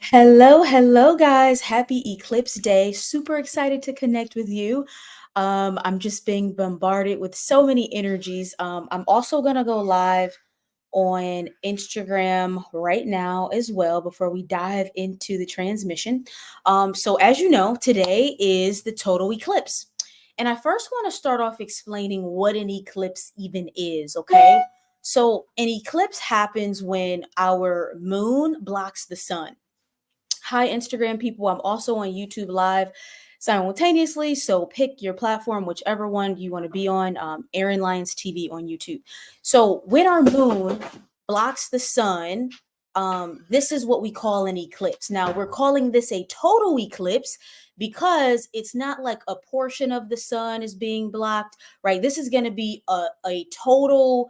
Hello, guys. Happy Eclipse Day. Super excited to connect with you. I'm just being bombarded with so many energies. I'm also going to go live on Instagram right now as well before we dive into the transmission. So, as you know, today is the total eclipse. And I first want to start off explaining what an eclipse even is, okay? So, an eclipse happens when our moon blocks the sun. Hi, Instagram people. I'm also on YouTube Live simultaneously. So pick your platform, whichever one you want to be on. Erin Lyons TV on YouTube. So when our moon blocks the sun, this is what we call an eclipse. Now we're calling this a total eclipse because it's not like a portion of the sun is being blocked, right? This is going to be a total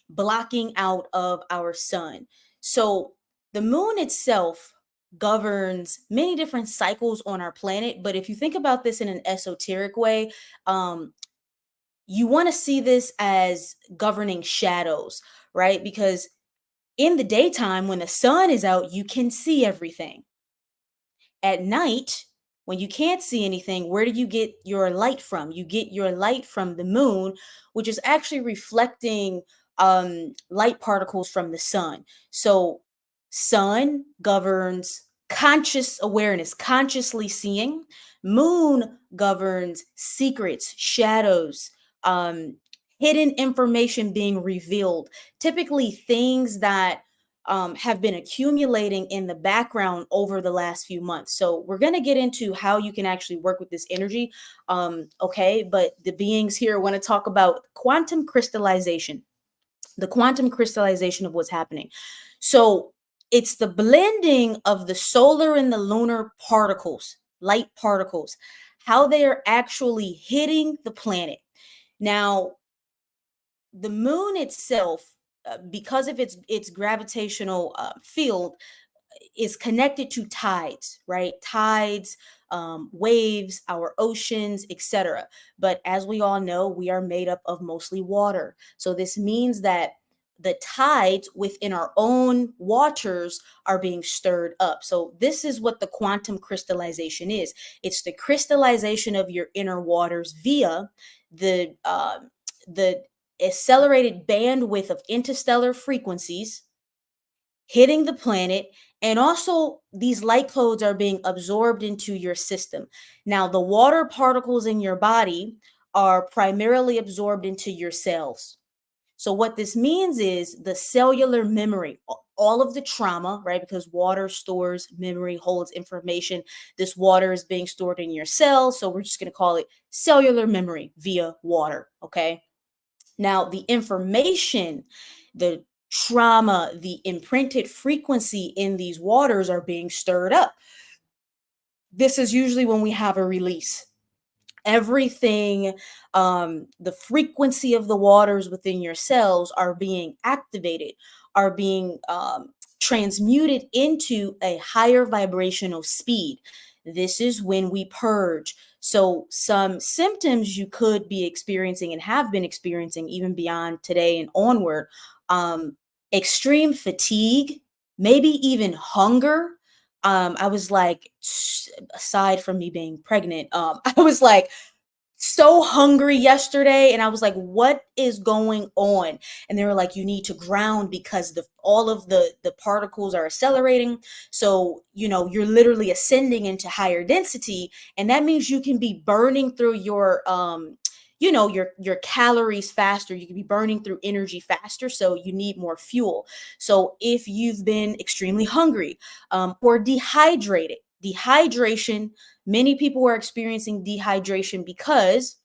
blocking out of our sun. So the moon itself governs many different cycles on our planet. But if you think about this in an esoteric way, um, you want to see this as governing shadows, right? Because in the daytime, when the sun is out, you can see everything. At night, when you can't see anything, where do you get your light from? You get your light from the moon, which is actually reflecting light particles from the sun. So, sun governs conscious awareness, consciously seeing. Moon governs secrets, shadows, hidden information being revealed, typically things that have been accumulating in the background over the last few months. So we're going to get into how you can actually work with this energy. Okay, but the beings here want to talk about quantum crystallization, the quantum crystallization of what's happening. So it's the blending of the solar and the lunar particles, light particles, how they are actually hitting the planet. Now, the moon itself, because of its gravitational field, is connected to tides, right? Tides, waves, our oceans, etc. But as we all know, we are made up of mostly water. So this means that the tides within our own waters are being stirred up. So this is what the quantum crystallization is. It's the crystallization of your inner waters via the accelerated bandwidth of interstellar frequencies hitting the planet, and also these light codes are being absorbed into your system. Now, the water particles in your body are primarily absorbed into your cells. So what this means is the cellular memory, all of the trauma, right? Because water stores memory, holds information. This water is being stored in your cells, so we're just going to call it cellular memory via water, okay? Now, the information, the trauma, the imprinted frequency in these waters are being stirred up. This is usually when we have a release. Everything, the frequency of the waters within your cells are being activated, are being transmuted into a higher vibrational speed. This is when we purge. So, some symptoms you could be experiencing and have been experiencing even beyond today and onward, um, extreme fatigue, maybe even hunger. I was like, aside from me being pregnant, I was like so hungry yesterday, and I was like, what is going on? And they were like, you need to ground because all of the particles are accelerating. So, you're literally ascending into higher density, and that means you can be burning through your calories faster. You can be burning through energy faster, so you need more fuel. So if you've been extremely hungry, or dehydrated, dehydration, many people are experiencing dehydration because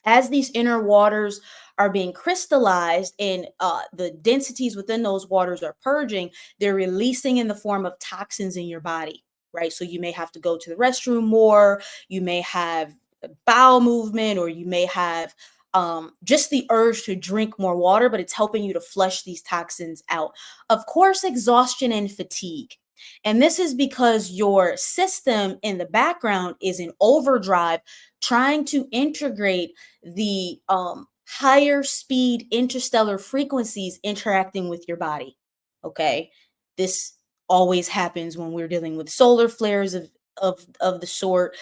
as these inner waters are being crystallized and the densities within those waters are purging, they're releasing in the form of toxins in your body, right? So you may have to go to the restroom more, you may have a bowel movement, or you may have just the urge to drink more water, but it's helping you to flush these toxins out. Of course, exhaustion and fatigue. And this is because your system in the background is in overdrive, trying to integrate the higher speed interstellar frequencies interacting with your body. Okay. This always happens when we're dealing with solar flares of the sort,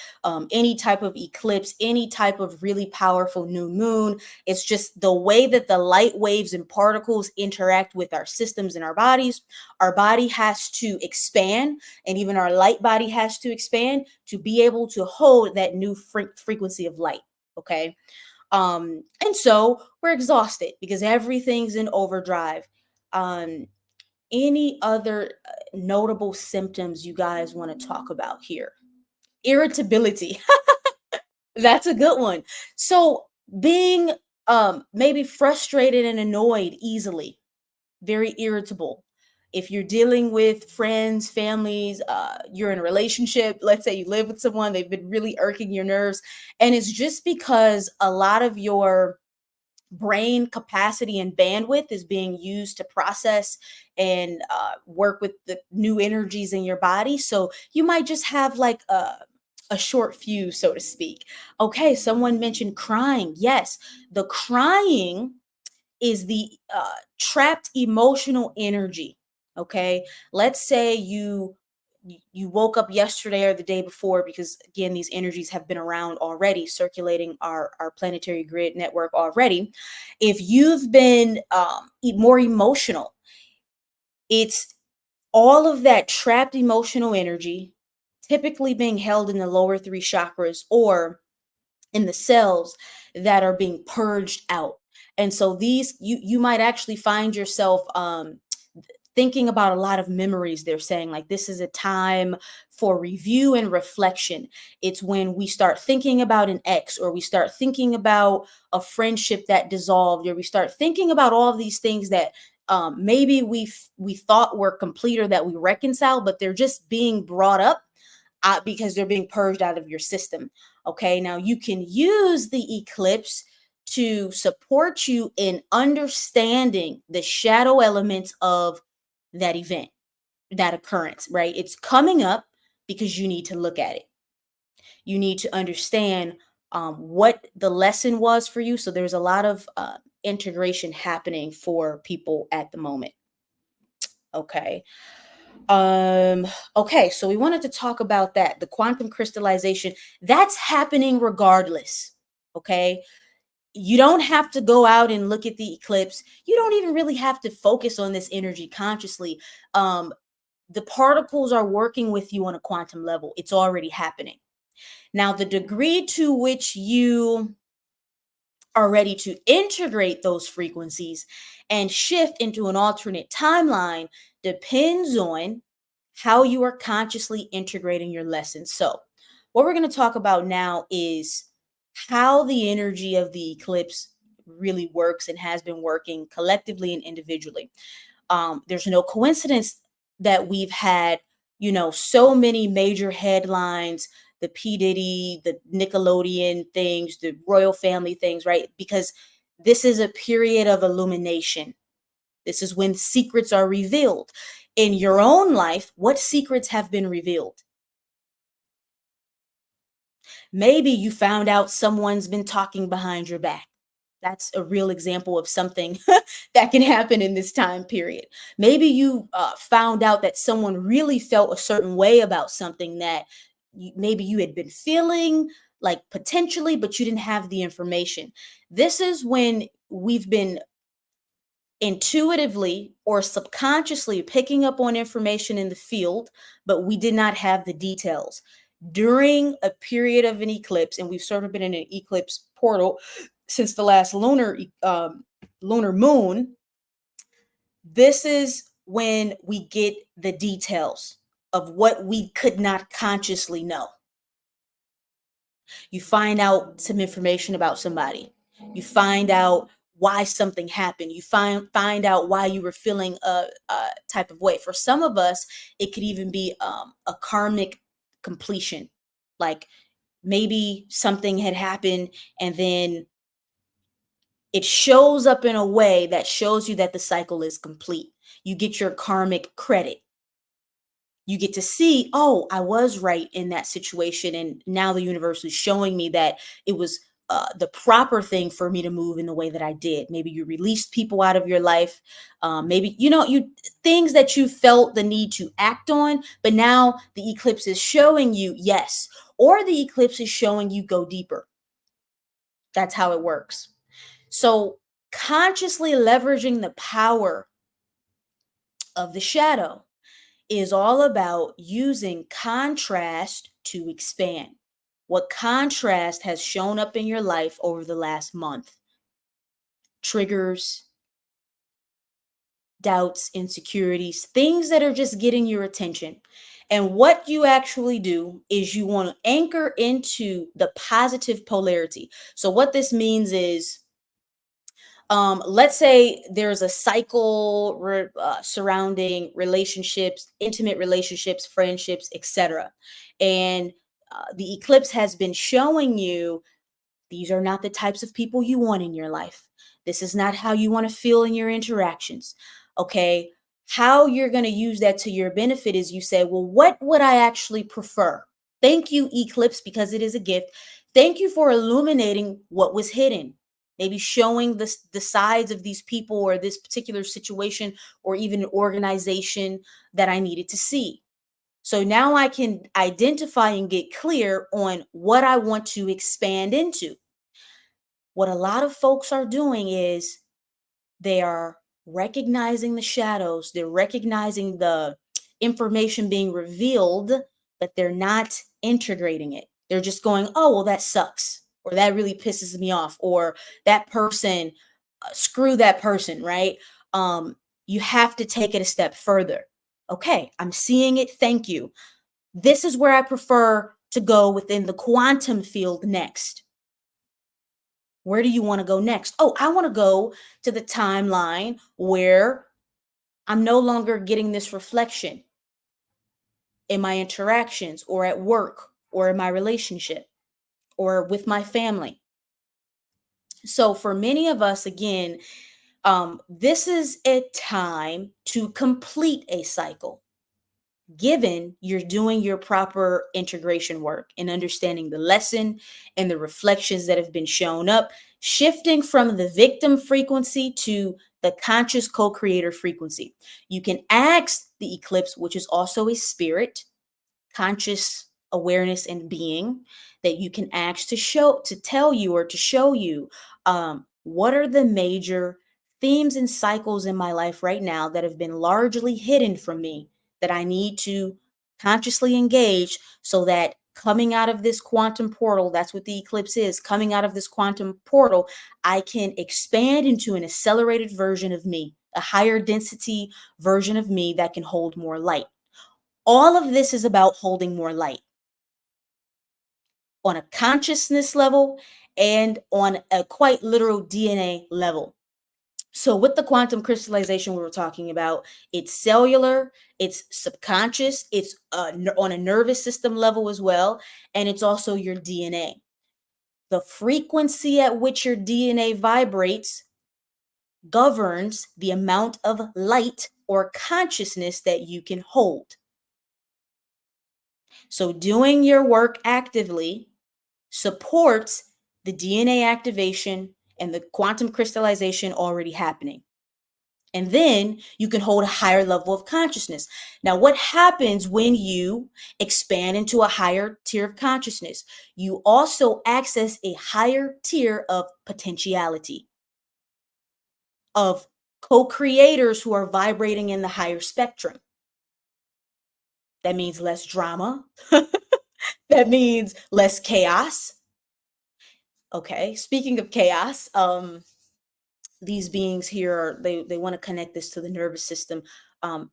any type of eclipse, any type of really powerful new moon. It's just the way that the light waves and particles interact with our systems and our bodies. Our body has to expand, and even our light body has to expand to be able to hold that new frequency of light. Okay. And so we're exhausted because everything's in overdrive. Any other notable symptoms you guys want to talk about here? Irritability. That's a good one. So being maybe frustrated and annoyed easily, very irritable. If you're dealing with friends, families, you're in a relationship, let's say you live with someone, they've been really irking your nerves, and it's just because a lot of your brain capacity and bandwidth is being used to process and work with the new energies in your body. So you might just have like a short fuse, so to speak. Okay, someone mentioned crying. Yes, the crying is the trapped emotional energy. Okay, let's say you woke up yesterday or the day before, because again these energies have been around already, circulating our planetary grid network already. If you've been more emotional, it's all of that trapped emotional energy typically being held in the lower three chakras or in the cells that are being purged out. And so these you might actually find yourself thinking about a lot of memories. They're saying like this is a time for review and reflection. It's when we start thinking about an ex, or we start thinking about a friendship that dissolved, or we start thinking about all of these things that maybe we thought were complete or that we reconciled, but they're just being brought up because they're being purged out of your system. Okay, now you can use the eclipse to support you in understanding the shadow elements of that event, that occurrence, right? It's coming up because you need to look at it. You need to understand what the lesson was for you. So there's a lot of integration happening for people at the moment. Okay. Um, okay, so we wanted to talk about that. The quantum crystallization, that's happening regardless. Okay. You don't have to go out and look at the eclipse. You don't even really have to focus on this energy consciously. The particles are working with you on a quantum level. It's already happening. Now, the degree to which you are ready to integrate those frequencies and shift into an alternate timeline depends on how you are consciously integrating your lessons. So, what we're going to talk about now is how the energy of the eclipse really works and has been working collectively and individually. There's no coincidence that we've had, so many major headlines, the P. Diddy, the Nickelodeon things, the royal family things, right? Because this is a period of illumination. This is when secrets are revealed. In your own life, what secrets have been revealed? Maybe you found out someone's been talking behind your back. That's a real example of something that can happen in this time period. Maybe you found out that someone really felt a certain way about something that maybe you had been feeling like potentially, but you didn't have the information. This is when we've been intuitively or subconsciously picking up on information in the field, but we did not have the details. During a period of an eclipse, and we've sort of been in an eclipse portal since the last lunar moon, this is when we get the details of what we could not consciously know. You find out some information about somebody. You find out why something happened. You find out why you were feeling a type of way. For some of us, it could even be a karmic completion. Like maybe something had happened and then it shows up in a way that shows you that the cycle is complete. You get your karmic credit. You get to see, oh, I was right in that situation. And now the universe is showing me that it was the proper thing for me to move in the way that I did. Maybe you released people out of your life. Maybe, you things that you felt the need to act on, but now the eclipse is showing you yes, or the eclipse is showing you go deeper. That's how it works. So consciously leveraging the power of the shadow is all about using contrast to expand. What contrast has shown up in your life over the last month? Triggers, doubts, insecurities, things that are just getting your attention. And what you actually do is you want to anchor into the positive polarity. So, what this means is, let's say there's a cycle surrounding relationships, intimate relationships, friendships, etc. And the eclipse has been showing you these are not the types of people you want in your life. This is not how you want to feel in your interactions. Okay. How you're going to use that to your benefit is you say, well, what would I actually prefer? Thank you, Eclipse, because it is a gift. Thank you for illuminating what was hidden. Maybe showing the sides of these people or this particular situation or even an organization that I needed to see. So now I can identify and get clear on what I want to expand into. What a lot of folks are doing is they are recognizing the shadows, they're recognizing the information being revealed, but they're not integrating it. They're just going, oh, well, that sucks, or that really pisses me off, or that person, screw that person, right? You have to take it a step further. Okay, I'm seeing it. Thank you. This is where I prefer to go within the quantum field next. Where do you want to go next? Oh, I want to go to the timeline where I'm no longer getting this reflection in my interactions or at work or in my relationship or with my family. So, for many of us, again, this is a time to complete a cycle, given you're doing your proper integration work and understanding the lesson and the reflections that have been shown up, shifting from the victim frequency to the conscious co-creator frequency. You can ask the eclipse, which is also a spirit, conscious awareness and being, that you can ask to tell you or to show you, what are the major themes and cycles in my life right now that have been largely hidden from me that I need to consciously engage, so that coming out of this quantum portal, that's what the eclipse is, coming out of this quantum portal, I can expand into an accelerated version of me, a higher density version of me that can hold more light. All of this is about holding more light on a consciousness level and on a quite literal DNA level. So, with the quantum crystallization we were talking about, it's cellular, it's subconscious, it's on a nervous system level as well, and it's also your DNA. The frequency at which your DNA vibrates governs the amount of light or consciousness that you can hold. So, doing your work actively supports the DNA activation and the quantum crystallization already happening. And then you can hold a higher level of consciousness. Now, what happens when you expand into a higher tier of consciousness? You also access a higher tier of potentiality, of co creators who are vibrating in the higher spectrum. That means less drama. That means less chaos. Okay, speaking of chaos, these beings here they want to connect this to the nervous system.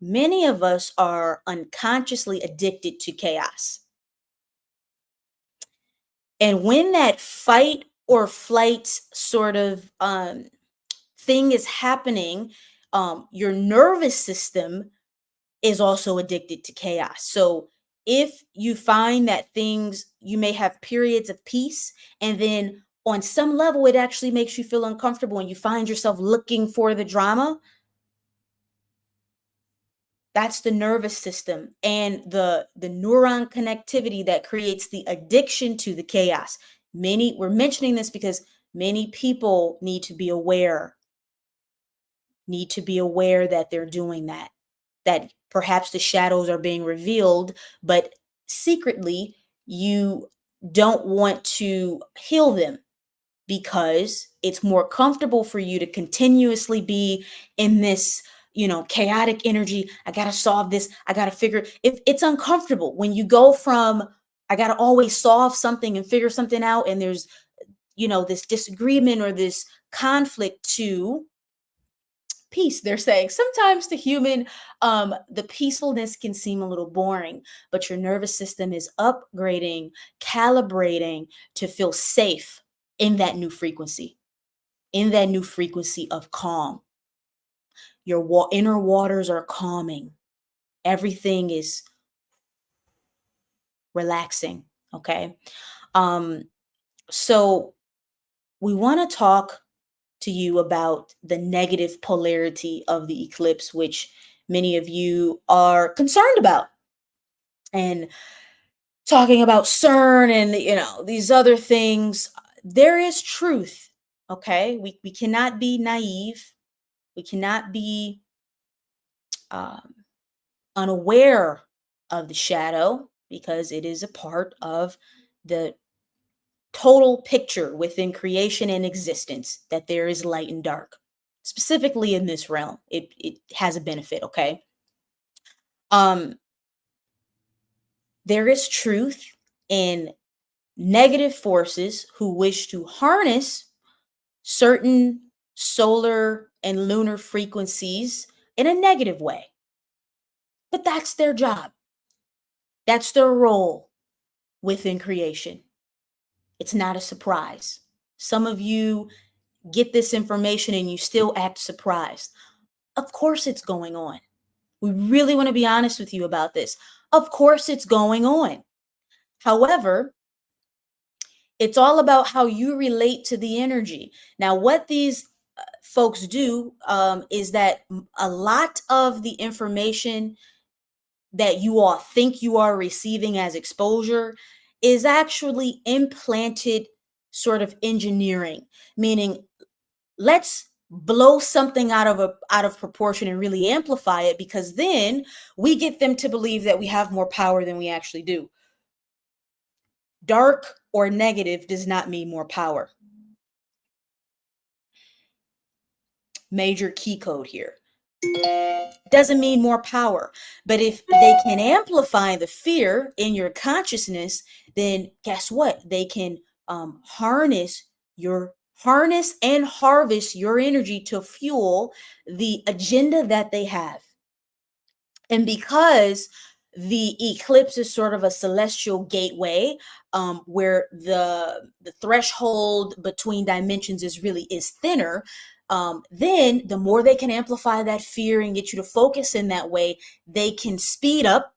Many of us are unconsciously addicted to chaos, and when that fight or flight sort of thing is happening, your nervous system is also addicted to chaos. So if you find that things, you may have periods of peace, and then on some level it actually makes you feel uncomfortable and you find yourself looking for the drama. That's the nervous system and the neuron connectivity that creates the addiction to the chaos. We're mentioning this because many people need to be aware that they're doing that, that perhaps the shadows are being revealed, but secretly you don't want to heal them because it's more comfortable for you to continuously be in this, chaotic energy. I got to solve this. I got to figure if it's uncomfortable when you go from I got to always solve something and figure something out, and there's, this disagreement or this conflict, to peace. They're saying sometimes to human, the peacefulness can seem a little boring, but your nervous system is upgrading, calibrating to feel safe in that new frequency, of calm. Your inner waters are calming. Everything is relaxing. Okay. Um, so we want to talk to you about the negative polarity of the eclipse, which many of you are concerned about, and talking about CERN and these other things. There is truth. Okay, we cannot be naive. We cannot be um, unaware of the shadow, because it is a part of the total picture within creation and existence, that there is light and dark. Specifically in this realm, it has a benefit. Okay. um there is truth in negative forces who wish to harness certain solar and lunar frequencies in a negative way, but that's their job. That's their role within creation. It's not a surprise. Some of you get this information and you still act surprised. Of course it's going on. We really want to be honest with you about this. Of course it's going on. However, it's all about how you relate to the energy. Now, what these folks do, is that a lot of the information that you all think you are receiving as exposure is actually implanted sort of engineering, meaning let's blow something out of proportion and really amplify it, because then we get them to believe that we have more power than we actually do. Dark or negative does not mean more power. Major key code here. Doesn't mean more power. But if they can amplify the fear in your consciousness, then guess what? They can harness and harvest your energy to fuel the agenda that they have. And because the eclipse is sort of a celestial gateway, where the threshold between dimensions is thinner, then the more they can amplify that fear and get you to focus in that way, they can speed up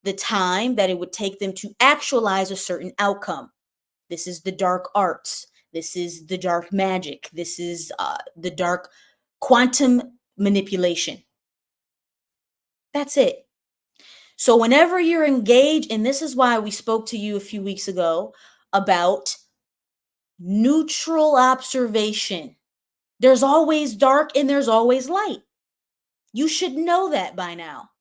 the time that it would take them to actualize a certain outcome. This is the dark arts. This is the dark magic. This is the dark quantum manipulation. That's it. So whenever you're engaged, and this is why we spoke to you a few weeks ago about neutral observation. There's always dark and there's always light. You should know that by now.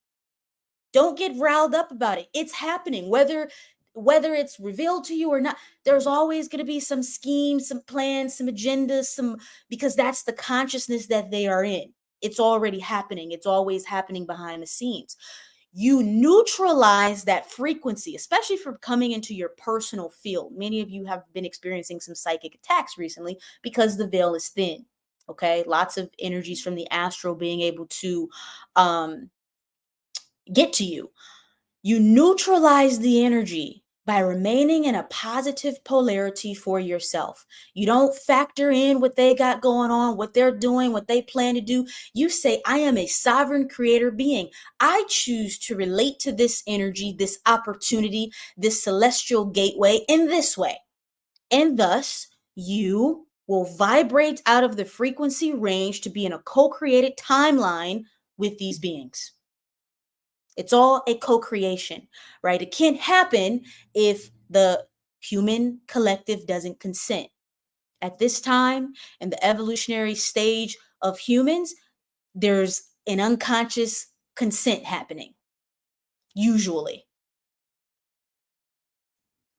Don't get riled up about it. It's happening, whether it's revealed to you or not. There's always going to be some scheme, some plans, some agendas, because that's the consciousness that they are in. It's already happening. It's always happening behind the scenes. You neutralize that frequency, especially for coming into your personal field. Many of you have been experiencing some psychic attacks recently because the veil is thin. Okay, lots of energies from the astral being able to get to you. You neutralize the energy by remaining in a positive polarity for yourself. You don't factor in what they got going on, what they're doing, what they plan to do. You say, I am a sovereign creator being. I choose to relate to this energy, this opportunity, this celestial gateway in this way. And thus, you will vibrate out of the frequency range to be in a co-created timeline with these beings. It's all a co-creation, right? It can't happen if the Human collective doesn't consent. At this time, in the evolutionary stage of humans, there's an unconscious consent happening, usually.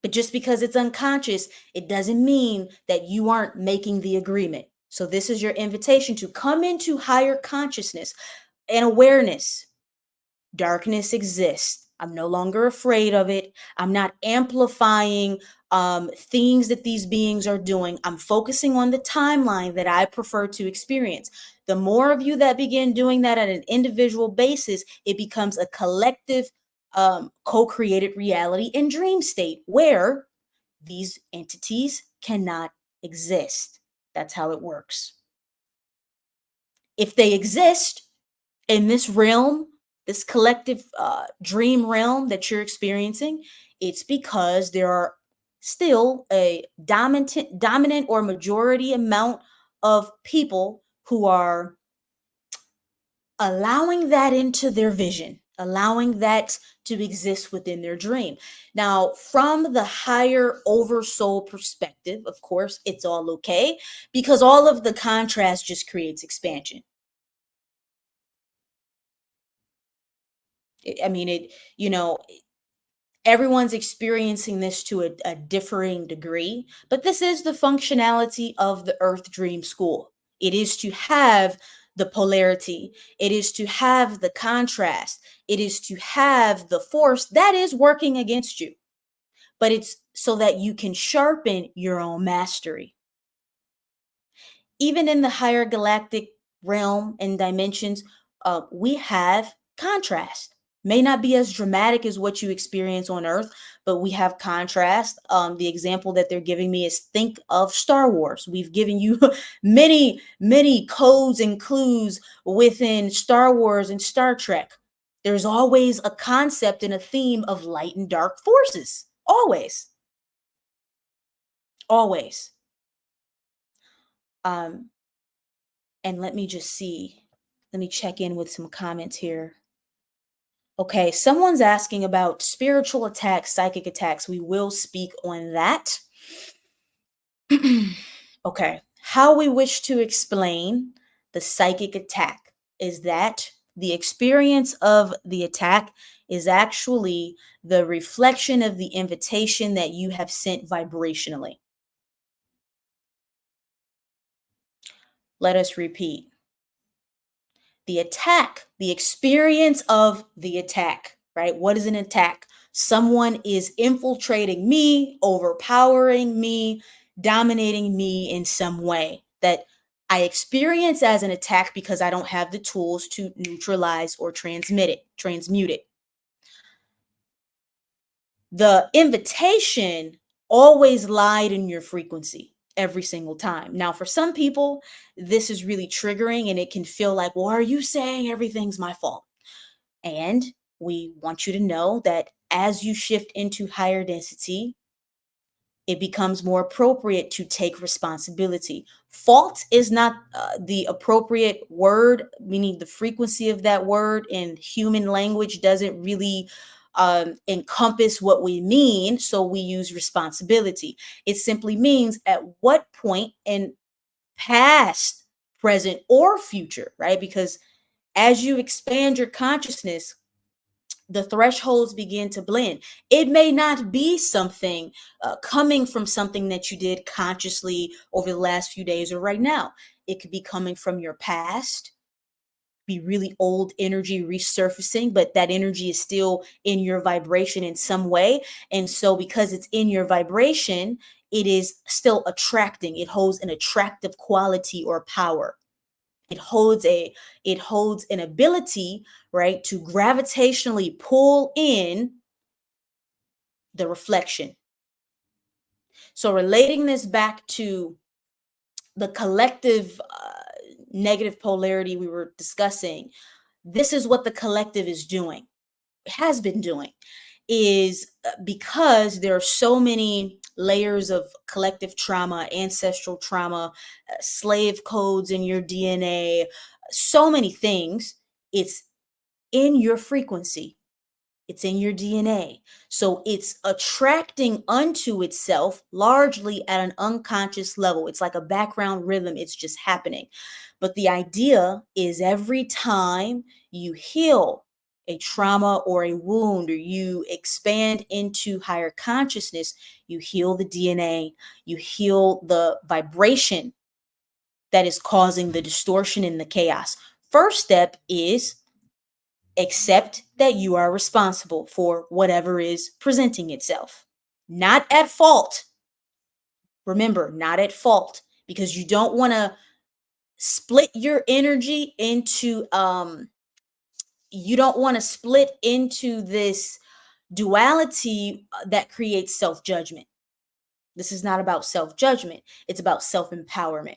But just because it's unconscious, it doesn't mean that you aren't making the agreement. So, this is your invitation to come into higher consciousness and awareness. Darkness exists. I'm no longer afraid of it. I'm not amplifying things that these beings are doing. I'm focusing on the timeline that I prefer to experience. The more of you that begin doing that at an individual basis, it becomes a collective co-created reality and dream state where these entities cannot exist. That's how it works. If they exist in this realm, this collective dream realm that you're experiencing, it's because there are still a dominant or majority amount of people who are allowing that into their vision, allowing that to exist within their dream. Now, from the higher oversoul perspective, of course, it's all okay because all of the contrast just creates expansion. I mean, everyone's experiencing this to a differing degree, but this is the functionality of the Earth Dream School. It is to have the polarity, it is to have the contrast, it is to have the force that is working against you, but it's so that you can sharpen your own mastery. Even in the higher galactic realm and dimensions, we have contrast. May not be as dramatic as what you experience on Earth, but we have contrast. The example that they're giving me is think of Star Wars. We've given you many codes and clues within Star Wars and Star Trek. There's always a concept and a theme of light and dark forces. Always. Always. Um, And let me just see. Let me check in with some comments here. Okay, someone's asking about spiritual attacks, psychic attacks. We will speak on that. Okay, how we wish to explain the psychic attack is that the experience of the attack is actually the reflection of the invitation that you have sent vibrationally. Let us repeat. The attack, the experience of the attack, right? What is an attack? Someone is infiltrating me, overpowering me, dominating me in some way that I experience as an attack because I don't have the tools to neutralize or transmute it. The invitation always lied in your frequency every single time. Now, for some people, this is really triggering and it can feel like, well, are you saying everything's my fault? And we want you to know that as you shift into higher density, it becomes more appropriate to take responsibility. Fault is not the appropriate word, meaning the frequency of that word in human language doesn't really encompass what we mean. So we use responsibility. It simply means at what point in past, present, or future, right? Because as you expand your consciousness, the thresholds begin to blend. It may not be something coming from something that you did consciously over the last few days or right now. It could be coming from your past, be really old energy resurfacing, but that energy is still in your vibration in some way. And so, because it's in your vibration, it is still attracting. It holds an attractive quality or power. It holds an ability, right, to gravitationally pull in the reflection. So relating this back to the collective negative polarity we were discussing, this is what the collective is doing, has been doing, is because there are so many layers of collective trauma, ancestral trauma, slave codes in your DNA, so many things. It's in your frequency. It's in your DNA. So it's attracting unto itself largely at an unconscious level. It's like a background rhythm, it's just happening. But the idea is every time you heal a trauma or a wound, or you expand into higher consciousness, you heal the DNA, you heal the vibration that is causing the distortion and the chaos. First step is accept that you are responsible for whatever is presenting itself. Not at fault. Remember, not at fault, because you don't want to split your energy into you don't want to split into this duality that creates self-judgment. This is not about self-judgment. It's about self-empowerment.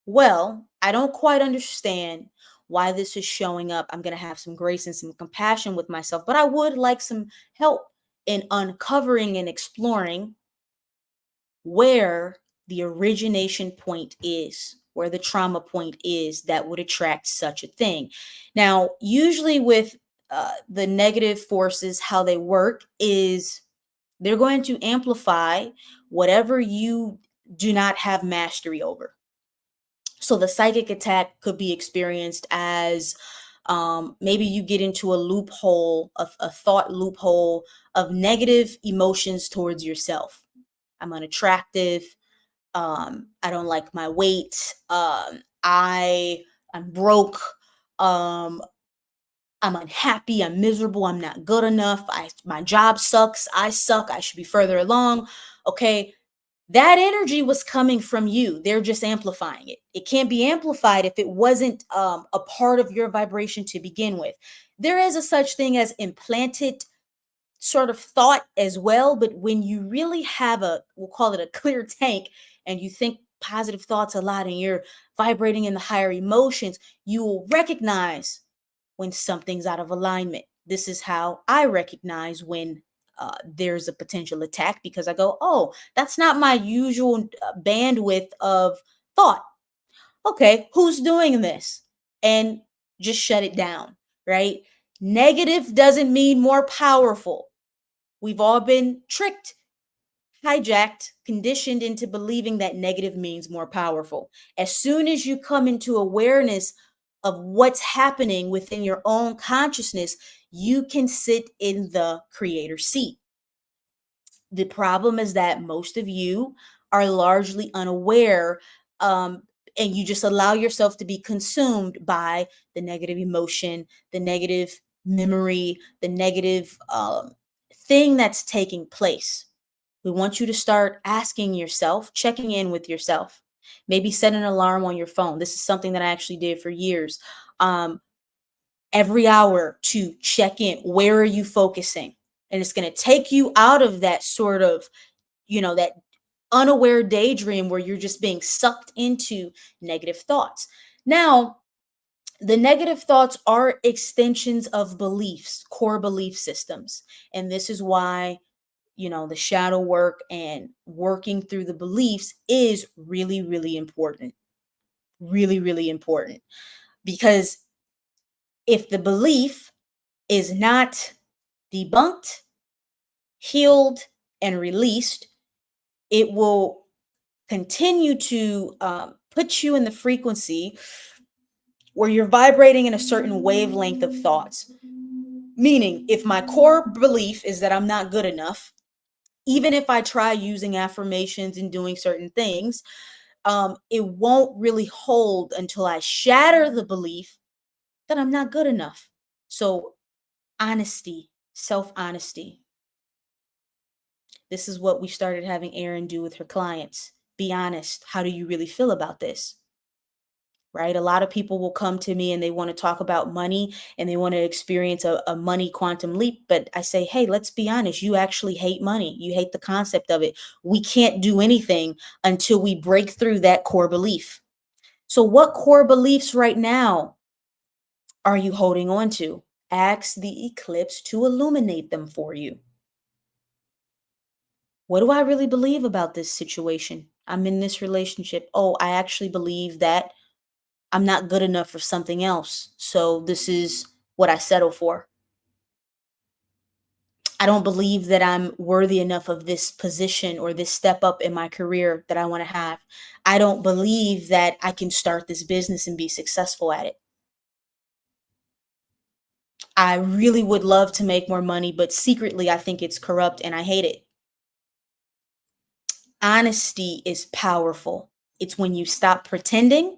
Well, I don't quite understand why this is showing up. I'm going to have some grace and some compassion with myself, but I would like some help in uncovering and exploring where the origination point is, where the trauma point is that would attract such a thing. Now, usually with the negative forces, how they work is they're going to amplify whatever you do not have mastery over. So the psychic attack could be experienced as maybe you get into a loophole, a thought loophole of negative emotions towards yourself. I'm unattractive. I don't like my weight. I'm broke. Um, I'm unhappy. I'm miserable. I'm not good enough. My job sucks. I suck. I should be further along. Okay, that energy was coming from you. They're just amplifying it. It can't be amplified if it wasn't a part of your vibration to begin with. There is a such thing as implanted sort of thought as well, but when you really have we'll call it a clear tank, and you think positive thoughts a lot and you're vibrating in the higher emotions, you will recognize when something's out of alignment. This is how I recognize when there's a potential attack, because I go, oh, that's not my usual bandwidth of thought. Okay, who's doing this? And just shut it down, right? Negative doesn't mean more powerful. We've all been tricked, hijacked, conditioned into believing that negative means more powerful. As soon as you come into awareness of what's happening within your own consciousness, you can sit in the creator seat. The problem is that most of you are largely unaware, and you just allow yourself to be consumed by the negative emotion, the negative memory, the negative thing that's taking place. We want you to start asking yourself, checking in with yourself. Maybe set an alarm on your phone. This is something that I actually did for years. Every hour to check in. Where are you focusing? And it's going to take you out of that sort of, that unaware daydream where you're just being sucked into negative thoughts. Now, the negative thoughts are extensions of beliefs, core belief systems. And this is why, the shadow work and working through the beliefs is really, really important. Really, really important. Because if the belief is not debunked, healed, and released, it will continue to put you in the frequency where you're vibrating in a certain wavelength of thoughts. Meaning, if my core belief is that I'm not good enough, even if I try using affirmations and doing certain things, it won't really hold until I shatter the belief that I'm not good enough. So, honesty, self honesty. This is what we started having Erin do with her clients. Be honest. How do you really feel about this? Right? A lot of people will come to me and they want to talk about money and they want to experience a money quantum leap. But I say, hey, let's be honest. You actually hate money. You hate the concept of it. We can't do anything until we break through that core belief. So, what core beliefs right now are you holding on to? Ask the eclipse to illuminate them for you. What do I really believe about this situation? I'm in this relationship. Oh, I actually believe that I'm not good enough for something else. So this is what I settle for. I don't believe that I'm worthy enough of this position or this step up in my career that I want to have. I don't believe that I can start this business and be successful at it. I really would love to make more money, but secretly I think it's corrupt and I hate it. Honesty is powerful. It's when you stop pretending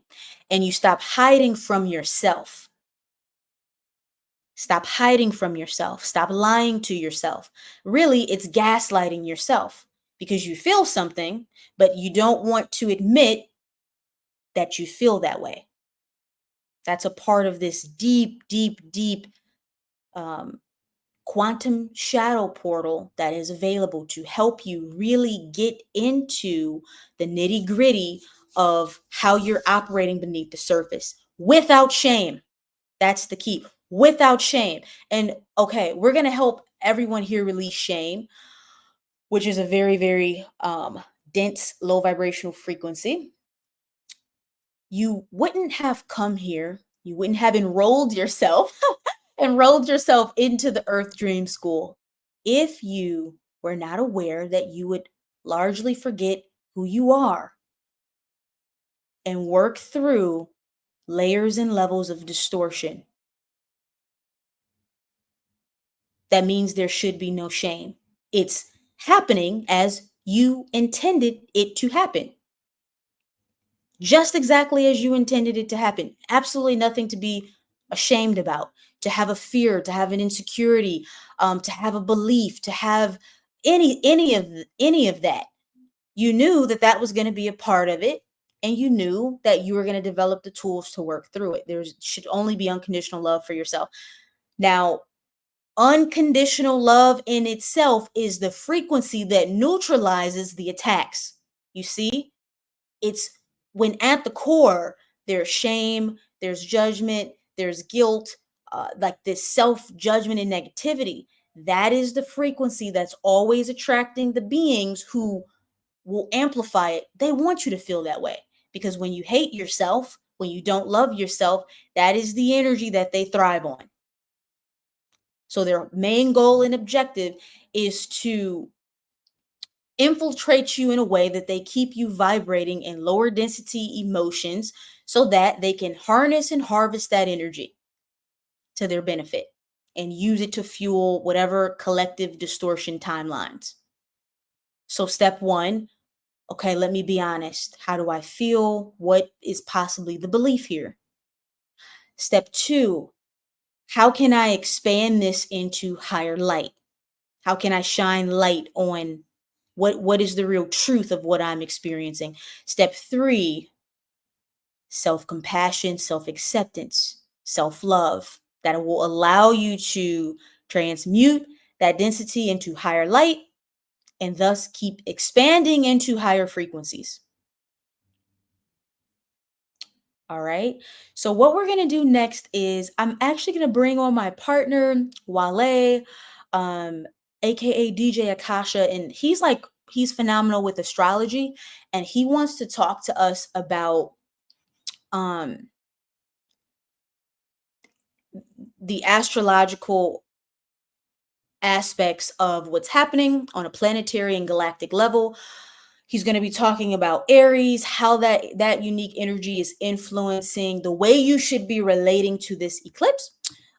and you stop hiding from yourself. Stop hiding from yourself. Stop lying to yourself. Really, it's gaslighting yourself because you feel something, but you don't want to admit that you feel that way. That's a part of this deep, deep, deep quantum shadow portal that is available to help you really get into the nitty gritty of how you're operating beneath the surface without shame. That's the key. Without shame. And okay, we're going to help everyone here release shame, which is a very, very dense, low vibrational frequency. You wouldn't have come here. You wouldn't have enrolled yourself into the Earth Dream School if you were not aware that you would largely forget who you are and work through layers and levels of distortion. That means there should be no shame. It's happening as you intended it to happen. Just exactly as you intended it to happen. Absolutely nothing to be ashamed about, to have a fear, to have an insecurity, to have a belief, to have any of that. You knew that that was going to be a part of it, and you knew that you were going to develop the tools to work through it. There should only be unconditional love for yourself. Now, unconditional love in itself is the frequency that neutralizes the attacks. You see? It's when at the core, there's shame, there's judgment, there's guilt, like this self judgment and negativity. That is the frequency that's always attracting the beings who will amplify it. They want you to feel that way because when you hate yourself, when you don't love yourself, that is the energy that they thrive on. So their main goal and objective is to infiltrate you in a way that they keep you vibrating in lower density emotions so that they can harness and harvest that energy to their benefit and use it to fuel whatever collective distortion timelines. So step one, okay, let me be honest. How do I feel? What is possibly the belief here? Step two, how can I expand this into higher light? How can I shine light on what is the real truth of what I'm experiencing? Step three, self-compassion, self-acceptance, self-love that will allow you to transmute that density into higher light and thus keep expanding into higher frequencies. All right. So what we're going to do next is I'm actually going to bring on my partner, Wale, um, aka DJ Akasha, and he's phenomenal with astrology, and he wants to talk to us about um the astrological aspects of what's happening on a planetary and galactic level. He's going to be talking about Aries, how that unique energy is influencing the way you should be relating to this eclipse.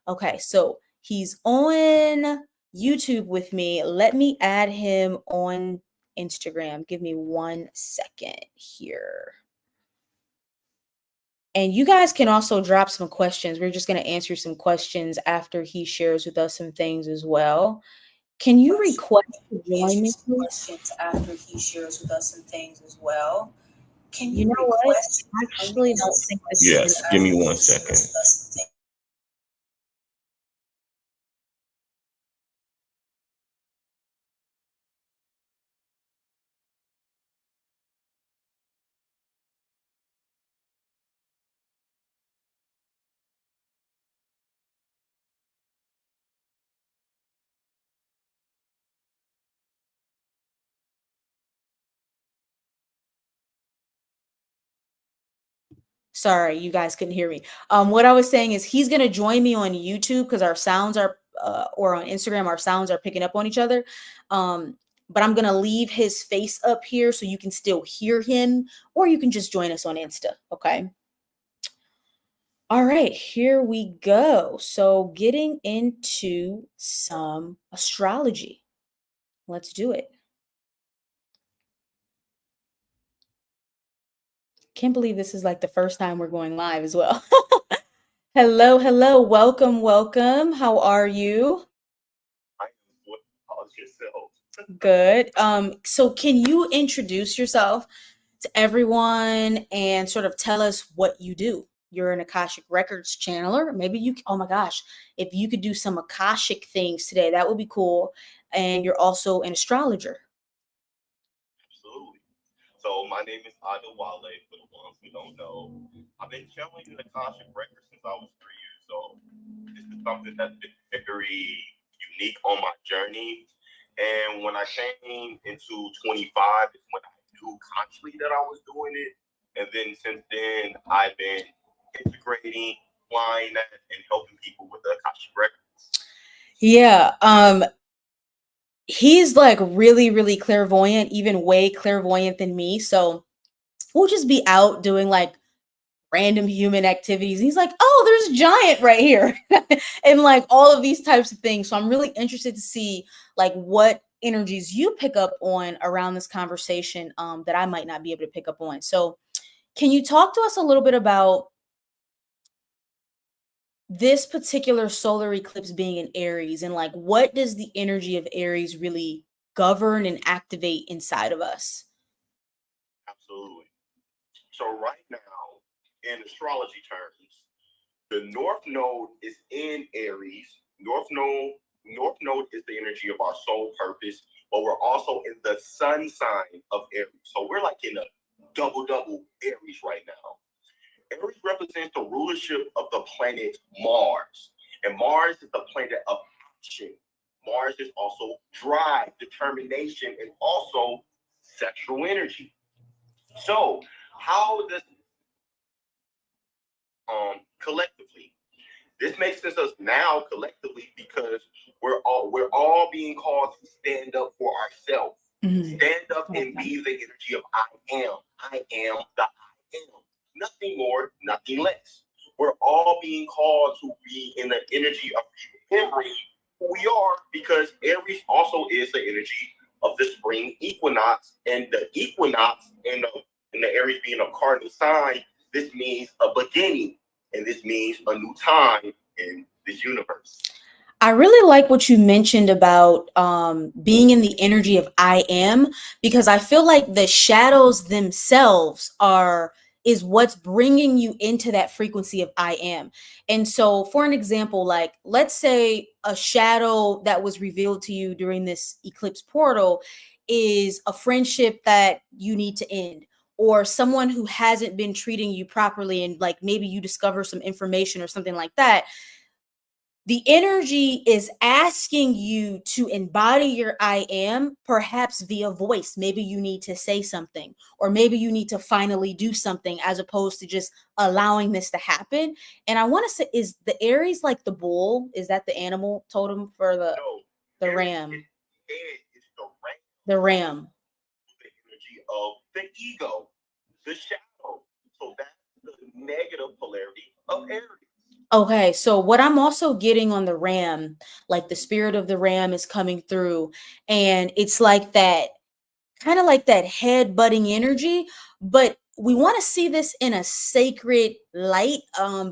Okay, so he's on YouTube with me. Let me add him on Instagram. Give me 1 second here. And you guys can also drop some questions. We're just going to answer some questions after he shares with us some things as well. Can you request to join me? Questions after he shares with us some things as well. Can you know what? I actually don't think this. Yes, give me 1 second. Sorry, you guys couldn't hear me. What I was saying is he's gonna join me on YouTube because our sounds are or on Instagram, our sounds are picking up on each other. But I'm gonna leave his face up here so you can still hear him, or you can just join us on Insta. Okay. All right, here we go. So getting into some astrology. Let's do it. Can't believe this is like the first time we're going live as well. Hello, hello. Welcome, welcome. How are you? I am what calls yourself. Good. So can you introduce yourself to everyone and sort of tell us what you do? You're an Akashic Records channeler. Maybe you, oh my gosh, if you could do some Akashic things today, that would be cool. And you're also an astrologer. Absolutely. So my name is Wale, for the ones who don't know. I've been channeling the Akashic records since I was 3 years old. This is something that's been very unique on my journey. And when I came into 25 is when I knew consciously that I was doing it. And then since then, I've been integrating, applying that, and helping people with the Akashic records. Yeah. He's like really, really clairvoyant, even way clairvoyant than me. So we'll just be out doing like random human activities. He's like, oh, there's a giant right here. And like all of these types of things. So I'm really interested to see like what energies you pick up on around this conversation that I might not be able to pick up on. So can you talk to us a little bit about this particular solar eclipse being in Aries and like what does the energy of Aries really govern and activate inside of us? Absolutely. So right now, in astrology terms, the North Node is in Aries. North Node is the energy of our soul purpose, but we're also in the sun sign of Aries. So we're like in a double Aries right now. Aries represents the rulership of the planet Mars, and Mars is the planet of action. Mars is also drive, determination, and also sexual energy. So, how does collectively? This makes sense us now collectively because we're all being called to stand up for ourselves. Mm-hmm. Stand up and be the energy of I am. I am the I am. Nothing more, nothing less. We're all being called to be in the energy of remembering who we are because Aries also is the energy of the spring equinox, and the equinox in the Aries being a cardinal sign, this means a beginning, and this means a new time in this universe. I really like what you mentioned about being in the energy of I am, because I feel like the shadows themselves is what's bringing you into that frequency of I am. And so for an example, like let's say a shadow that was revealed to you during this eclipse portal is a friendship that you need to end, or someone who hasn't been treating you properly, and like maybe you discover some information or something like that. The energy is asking you to embody your I am, perhaps via voice. Maybe you need to say something, or maybe you need to finally do something as opposed to just allowing this to happen. And I want to say, is the Aries like the bull? Is that the animal totem for the ram? It's the ram. The ram. The energy of the ego, the shadow. So that's the negative polarity of Aries. Okay, so what I'm also getting on the ram, like the spirit of the ram is coming through, and it's like that kind of like that head butting energy, but we want to see this in a sacred light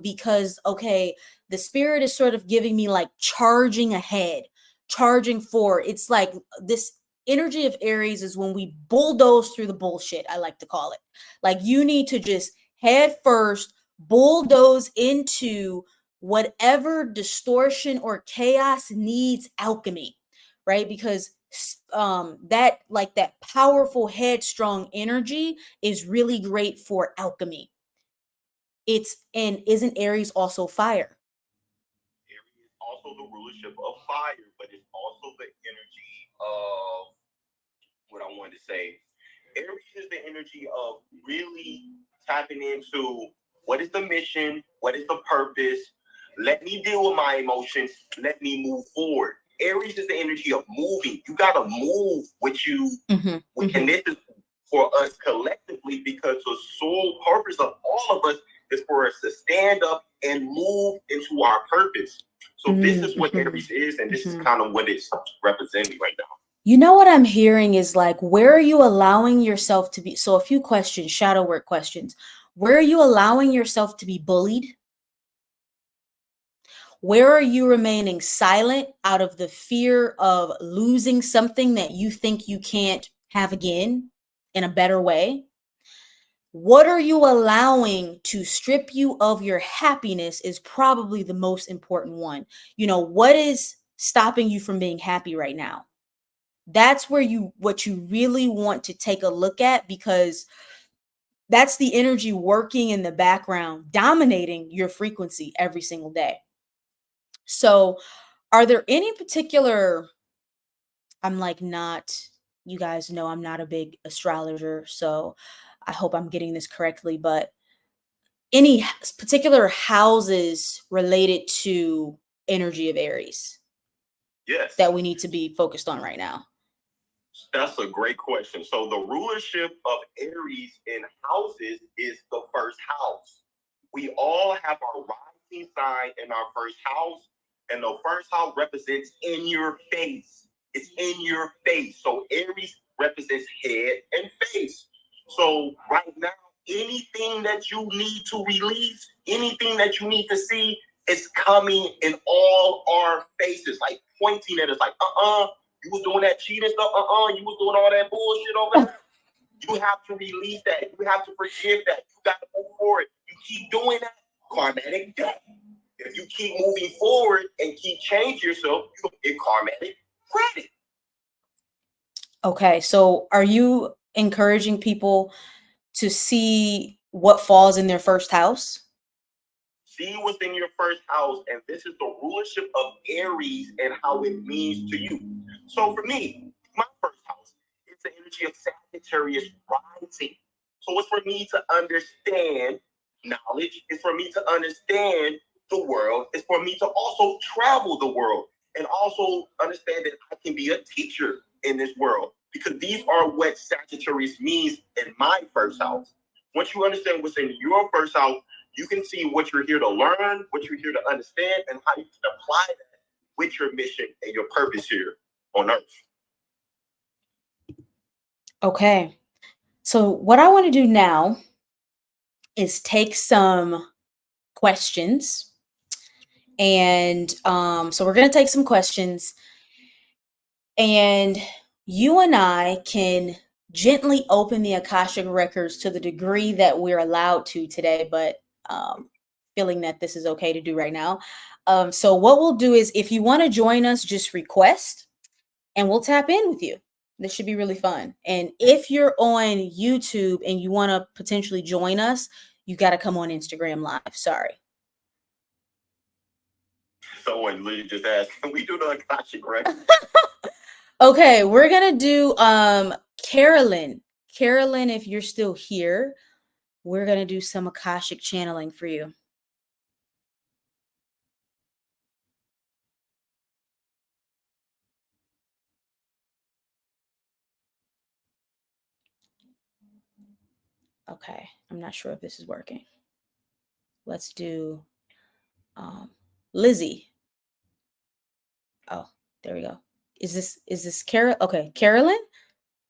because okay, the spirit is sort of giving me like charging ahead, charging forward. It's like this energy of Aries is when we bulldoze through the bullshit, I like to call it. Like you need to just head first, bulldoze into whatever distortion or chaos needs alchemy, right? Because that like that powerful headstrong energy is really great for alchemy. And isn't Aries also fire? Aries is also the rulership of fire, but it's also the energy of what I wanted to say. Aries is the energy of really tapping into what is the mission, what is the purpose, Let me deal with my emotions. Let me move forward. Aries is the energy of moving. You got to move what you, and this is for us collectively, because the sole purpose of all of us is for us to stand up and move into our purpose. So this is what Aries is, and this is kind of what it's representing right now. You know what I'm hearing is like, where are you allowing yourself to be? So a few questions, shadow work questions. Where are you allowing yourself to be bullied? Where are you remaining silent out of the fear of losing something that you think you can't have again in a better way? What are you allowing to strip you of your happiness is probably the most important one. You know, what is stopping you from being happy right now? That's where what you really want to take a look at, because that's the energy working in the background, dominating your frequency every single day. So are there any particular, you guys know I'm not a big astrologer, so I hope I'm getting this correctly, but any particular houses related to energy of Aries? Yes. That we need to be focused on right now? That's a great question. So the rulership of Aries in houses is the first house. We all have our rising sign in our first house, and the first house represents in your face. It's in your face. So Aries represents head and face. So right now, anything that you need to release, anything that you need to see, is coming in all our faces, like pointing at us, like, you was doing that cheating stuff, you was doing all that bullshit over there. You have to release that. You have to forgive that. You got to move forward. You keep doing that, karmatic debt. If you keep moving forward and keep changing yourself, you get karmatic credit. Okay, so are you encouraging people to see what falls in their first house? See what's in your first house, and this is the rulership of Aries and how it means to you. So for me, my first house, it's the energy of Sagittarius rising. So it's for me to understand knowledge. It's for me to understand the world. It's for me to also travel the world and also understand that I can be a teacher in this world, because these are what Sagittarius means in my first house. Once you understand what's in your first house, you can see what you're here to learn, what you're here to understand, and how you can apply that with your mission and your purpose here on Earth. Okay. So what I want to do now is take some questions. And so we're going to take some questions, and you and I can gently open the Akashic records to the degree that we're allowed to today, but feeling that this is okay to do right now. So what we'll do is, if you want to join us, just request and we'll tap in with you. This should be really fun. And if you're on YouTube and you want to potentially join us, you got to come on Instagram Live. Sorry. Someone literally just asked, can we do the Akashic record? Okay, we're gonna do Carolyn. Carolyn, if you're still here, we're gonna do some Akashic channeling for you. Okay, I'm not sure if this is working. Let's do Lizzie. Oh, there we go. Is this Carol? Okay, Carolyn?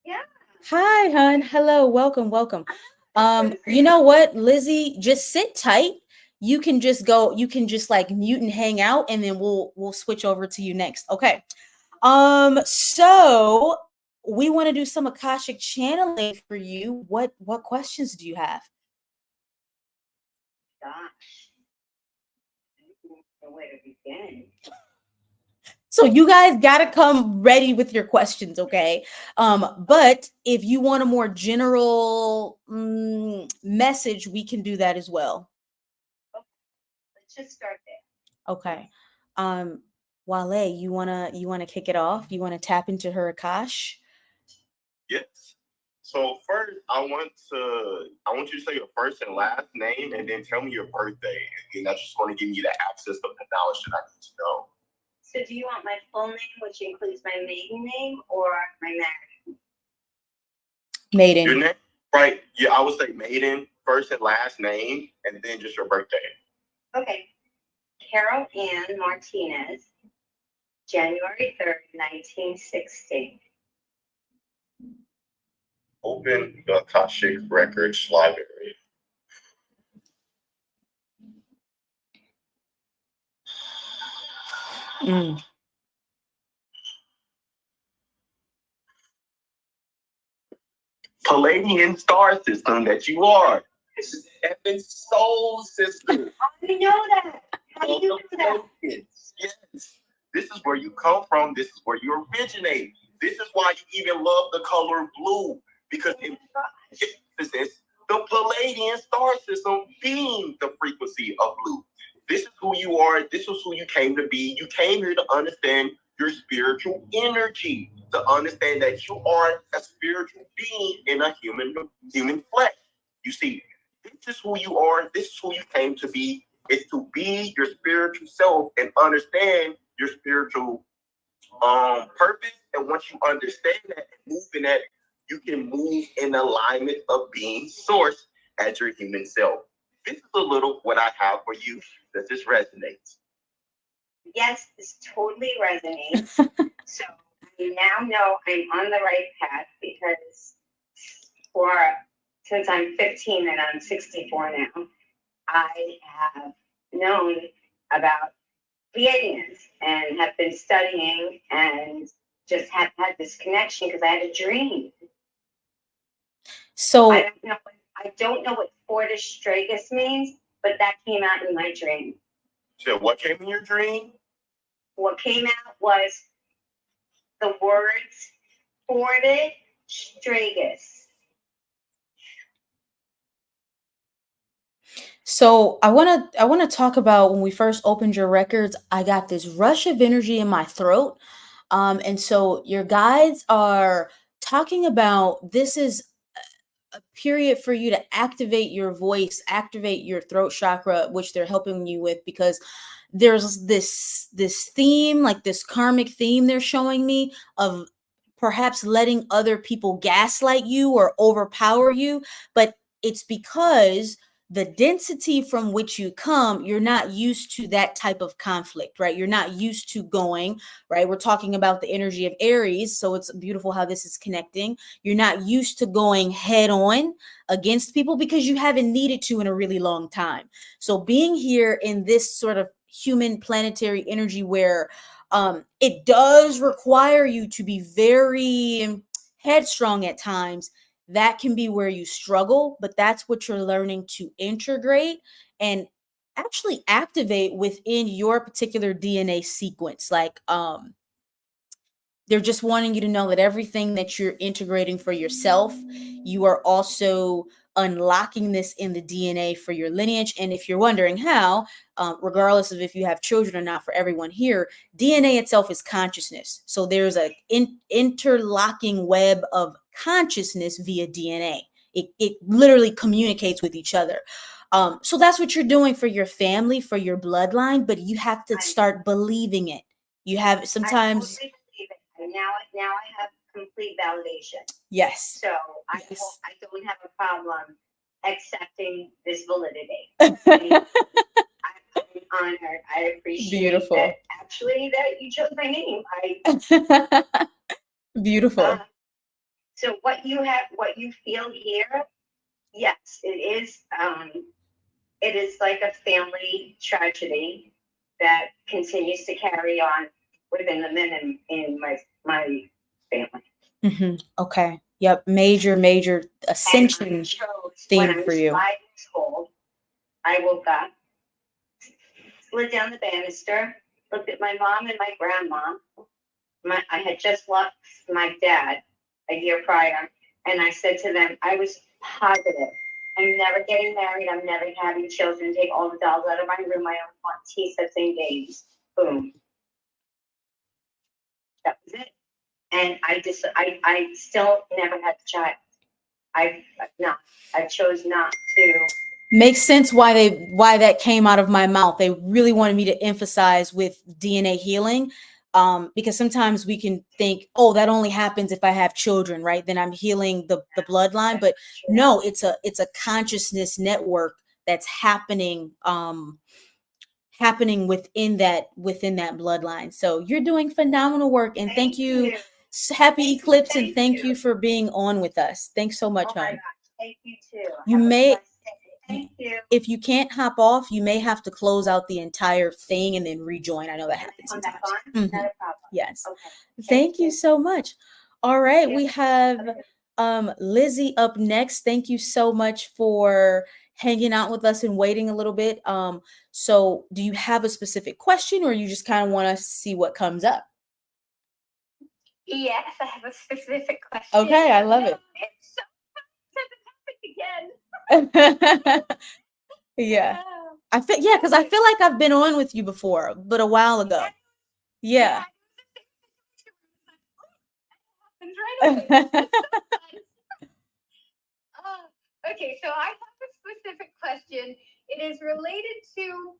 Yeah. Hi, hon. Hello, welcome. You know what, Lizzie, just sit tight. You can just like mute and hang out, and then we'll switch over to you next. Okay. So we want to do some Akashic channeling for you. What questions do you have? Gosh. I don't know where to begin. So you guys got to come ready with your questions, okay? But if you want a more general message, we can do that as well. Okay. Let's just start there. Okay. Wale, you wanna kick it off? You wanna tap into her Akash? Yes. So first, I want you to say your first and last name, and then tell me your birthday, and that's just going to give me the access of the knowledge that I need to know. So do you want my full name, which includes my maiden name, or my married? Maiden. Your name? Right. Yeah, I would say maiden, first and last name, and then just your birthday. Okay. Carol Ann Martinez, January 3rd, 1960. Open the Akashic Records Library. Palladian star system that you are. This is Evan's soul system. I know that. How do you know that? Yes. This is where you come from. This is where you originate. This is why you even love the color blue, because it possesses the Palladian star system being the frequency of blue. This is who you are. This is who you came to be. You came here to understand your spiritual energy, to understand that you are a spiritual being in a human flesh. You see, this is who you are. This is who you came to be. Is to be your spiritual self and understand your spiritual purpose. And once you understand that and move in that, you can move in alignment of being source as your human self. This is a little what I have for you. Does this resonate? Yes, this totally resonates. So I now know I'm on the right path, because since I'm 15 and I'm 64 now, I have known about Pleiadians and have been studying and just have had this connection because I had a dream. So I don't know what Fortis Stragus means, but that came out in my dream. So what came in your dream? What came out was the words Fortis Stragus. So I want to talk about when we first opened your records. I got this rush of energy in my throat, and so your guides are talking about this is a period for you to activate your voice, activate your throat chakra, which they're helping you with, because there's this theme, like this karmic theme they're showing me of perhaps letting other people gaslight you or overpower you, but it's because the density from which you come, you're not used to that type of conflict, right? You're not used to going, right? We're talking about the energy of Aries, so it's beautiful how this is connecting. You're not used to going head on against people because you haven't needed to in a really long time. So being here in this sort of human planetary energy where it does require you to be very headstrong at times, that can be where you struggle, but that's what you're learning to integrate and actually activate within your particular DNA sequence. Like they're just wanting you to know that everything that you're integrating for yourself, you are also unlocking this in the DNA for your lineage. And if you're wondering how, regardless of if you have children or not, for everyone here, DNA itself is consciousness. So there's a interlocking web of consciousness via DNA. It literally communicates with each other. So that's what you're doing for your family, for your bloodline, but you have to start believing it. You have sometimes. I totally believe it. And now I have complete validation. Yes. So I don't have a problem accepting this validity. I'm honored. I appreciate that. Actually, that you chose my name. Beautiful. So what you feel here, yes, it is. It is like a family tragedy that continues to carry on within the men in my family. Okay. Yep. Major ascension theme for you. When I was 5 years old, I woke up, slid down the banister, looked at my mom and my grandma. I had just lost my dad a year prior, and I said to them, I was positive, I'm never getting married, I'm never having children, take all the dolls out of my room, I don't want tea sets and games. Boom. That was it. And I still never had the child. I chose not to. Makes sense why that came out of my mouth. They really wanted me to emphasize with DNA healing, because sometimes we can think, oh, that only happens if I have children, right? Then I'm healing the bloodline. But no, it's a consciousness network that's happening within that bloodline. So you're doing phenomenal work, and thank you. Happy Eclipse, and thank you for being on with us. Thanks so much, Oh my hon. gosh, thank you too. You Have a may, blessed day. Thank you. if you can't hop off, you may have to close out the entire thing and then rejoin. I know that happens Come sometimes. back on? Not a problem. Yes. Okay. Thank you so much. All right, Yeah. we have Lizzie up next. Thank you so much for hanging out with us and waiting a little bit. So do you have a specific question, or you just kind of want to see what comes up? Yes, I have a specific question. Okay, I love it. It's so again. Yeah. Because I feel like I've been on with you before, but a while ago. Yeah. Okay, so I have a specific question. It is related to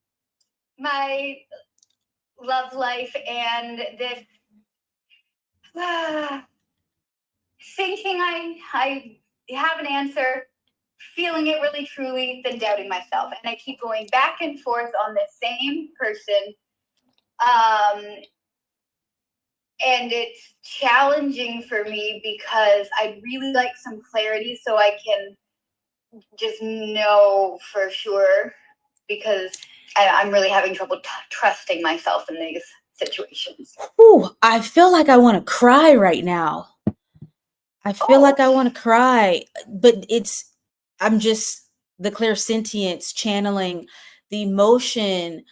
my love life and this thinking I have an answer, feeling it really truly, then doubting myself. And I keep going back and forth on the same person. And it's challenging for me because I really like some clarity so I can just know for sure, because I'm really having trouble trusting myself in these situations. Ooh, I feel like I want to cry right now. I feel like I want to cry, but I'm just the clairsentience channeling the emotion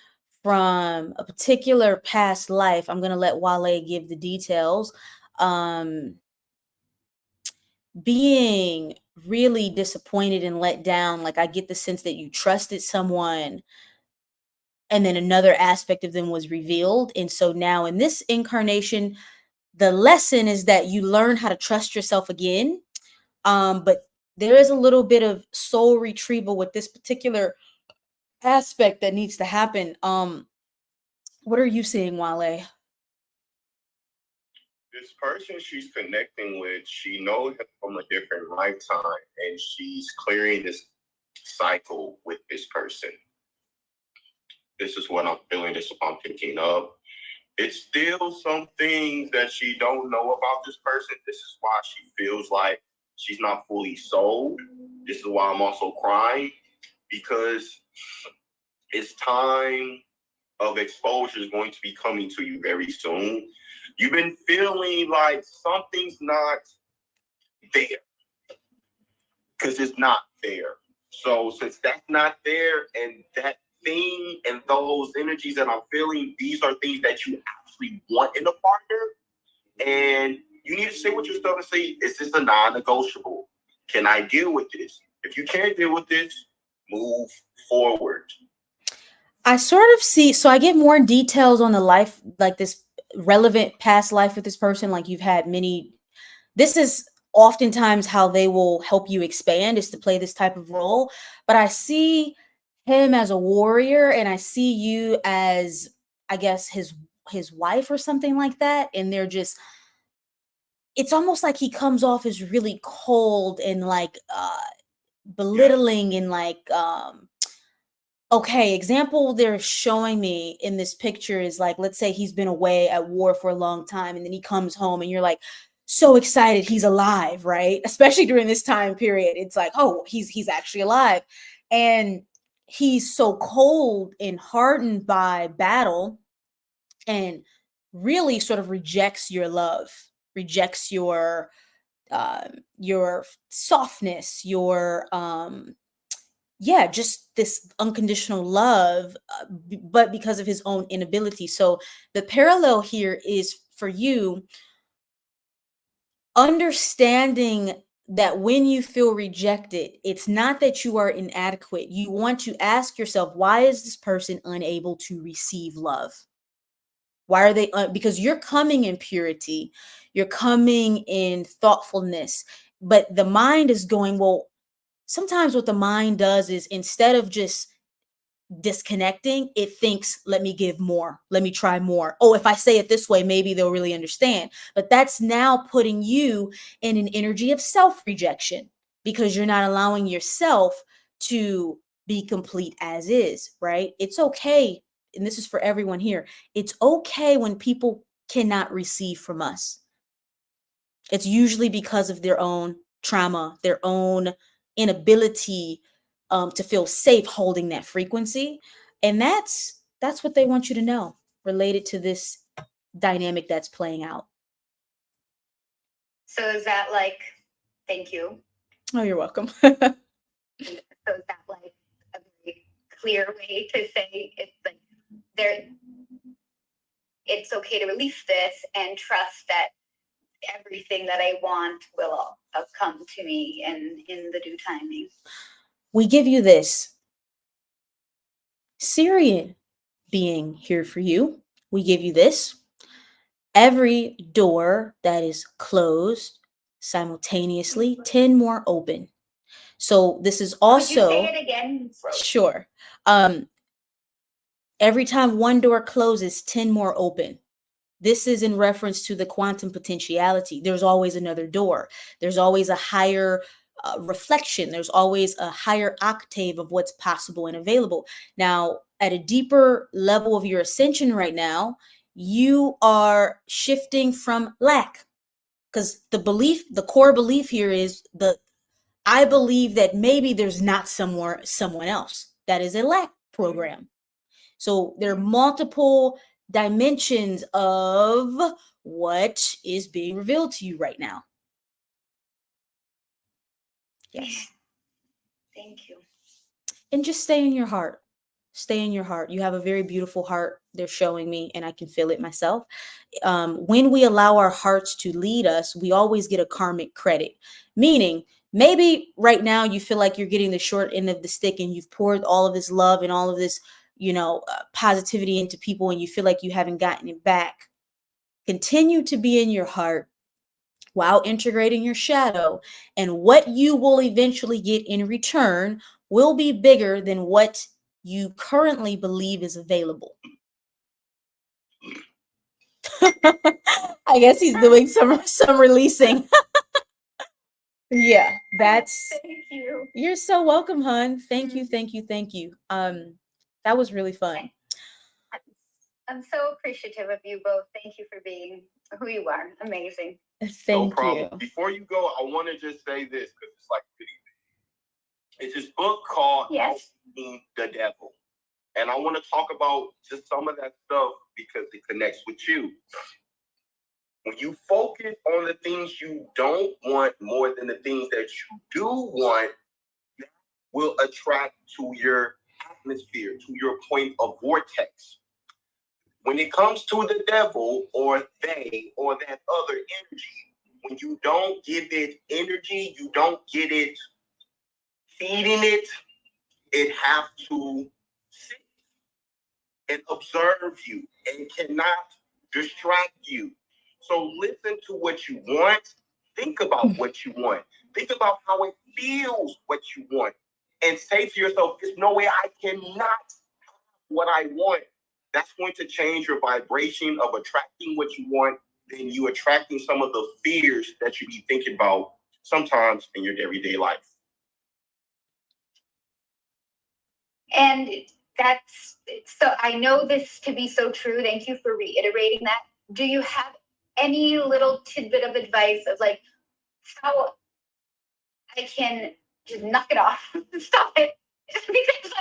from a particular past life. I'm going to let Wale give the details. Being really disappointed and let down. Like, I get the sense that you trusted someone and then another aspect of them was revealed. And so now in this incarnation, the lesson is that you learn how to trust yourself again. But there is a little bit of soul retrieval with this particular aspect that needs to happen. What are you seeing, Wale? This person she's connecting with, she knows him from a different lifetime, and she's clearing this cycle with this person. This is what I'm feeling. This is what I'm picking up. It's still some things that she don't know about this person. This is why she feels like she's not fully sold. This is why I'm also crying, because it's time of exposure is going to be coming to you very soon. You've been feeling like something's not there because it's not there. So since that's not there, and that thing and those energies that I'm feeling, these are things that you actually want in a partner. And you need to sit with yourself and say, is this a non-negotiable? Can I deal with this? If you can't deal with this, move forward. I sort of see, so I get more details on the life, like this relevant past life with this person. Like, you've had many, this is oftentimes how they will help you expand, is to play this type of role. But I see him as a warrior, and I see you as, I guess, his wife or something like that. And they're just, it's almost like he comes off as really cold and like belittling and like okay, example they're showing me in this picture is like, let's say he's been away at war for a long time, and then he comes home and you're like so excited he's alive, right? Especially during this time period. It's like, oh, he's actually alive. And he's so cold and hardened by battle, and really sort of rejects your love, rejects your softness, your just this unconditional love, but because of his own inability. So the parallel here is for you understanding that when you feel rejected, it's not that you are inadequate. You want to ask yourself, why is this person unable to receive love? Why are they because you're coming in purity, you're coming in thoughtfulness, but the mind is going, well, sometimes what the mind does is instead of just disconnecting, it thinks, let me give more, let me try more. Oh, if I say it this way, maybe they'll really understand. But that's now putting you in an energy of self-rejection because you're not allowing yourself to be complete as is, right? It's okay, and this is for everyone here, it's okay when people cannot receive from us. It's usually because of their own trauma, their own inability to feel safe holding that frequency. And that's what they want you to know related to this dynamic that's playing out. So is that like, thank you. Oh, you're welcome. So is that like a very clear way to say it's like it's okay to release this and trust that everything that I want will come to me in the due timing? We give you this. Syrian being here for you. We give you this. Every door that is closed simultaneously, 10 more open. So this is also, could you say it again? Sure. Every time one door closes, 10 more open. This is in reference to the quantum potentiality. There's always another door. There's always a higher reflection. There's always a higher octave of what's possible and available. Now, at a deeper level of your ascension right now, you are shifting from lack, because the core belief here is I believe that maybe there's not someone else. That is a lack program. So there are multiple dimensions of what is being revealed to you right now. Yes. Thank you. And just stay in your heart. Stay in your heart. You have a very beautiful heart. They're showing me, and I can feel it myself. When we allow our hearts to lead us, we always get a karmic credit. Meaning, maybe right now you feel like you're getting the short end of the stick and you've poured all of this love and all of this, positivity into people, and you feel like you haven't gotten it back. Continue to be in your heart while integrating your shadow, and what you will eventually get in return will be bigger than what you currently believe is available. I guess he's doing some releasing. Yeah, that's. Thank you. You're so welcome, hon. Thank you. That was really fun. I'm so appreciative of you both. Thank you for being who you are. Amazing. Thank no problem. you. Before you go, I want to just say this because it's like really big. It's this book called Outwitting the Devil. And I want to talk about just some of that stuff because it connects with you. When you focus on the things you don't want more than the things that you do want, that will attract to your atmosphere, to your point of vortex. When it comes to the devil or they or that other energy, when you don't give it energy, you don't get it feeding it, it has to sit and observe you and cannot distract you. So listen to what you want. Think about what you want. Think about how it feels, what you want. And say to yourself, there's no way I cannot have what I want. That's going to change your vibration of attracting what you want. Then you attracting some of the fears that you be thinking about sometimes in your everyday life. And that's so, I know this to be so true. Thank you for reiterating that. Do you have any little tidbit of advice of like how I can just knock it off, stop it? Because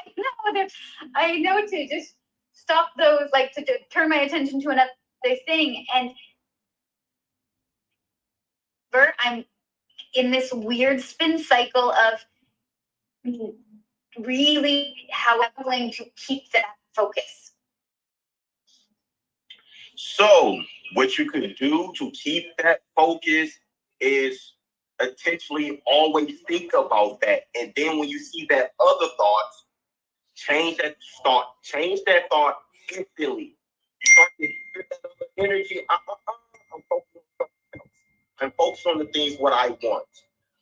I know to just stop those, like to turn my attention to another thing. And I'm in this weird spin cycle of really how I'm going to keep that focus. So what you can do to keep that focus is intentionally always think about that. And then when you see that other thoughts, change that thought instantly. Start to hear that other energy. I'm focused on something else. I'm focused on the things what I want.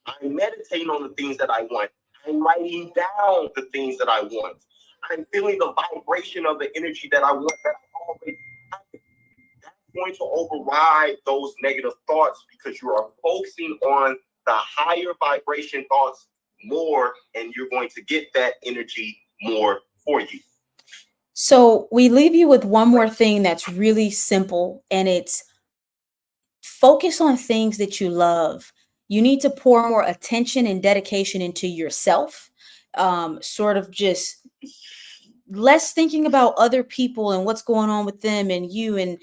I'm meditating on the things that I want. I'm writing down the things that I want. I'm feeling the vibration of the energy that I want, that I already have. That's going to override those negative thoughts because you are focusing on the higher vibration thoughts more, and you're going to get that energy more for you. So we leave you with one more thing that's really simple, and it's focus on things that you love. You need to pour more attention and dedication into yourself. Sort of just less thinking about other people and what's going on with them and you, and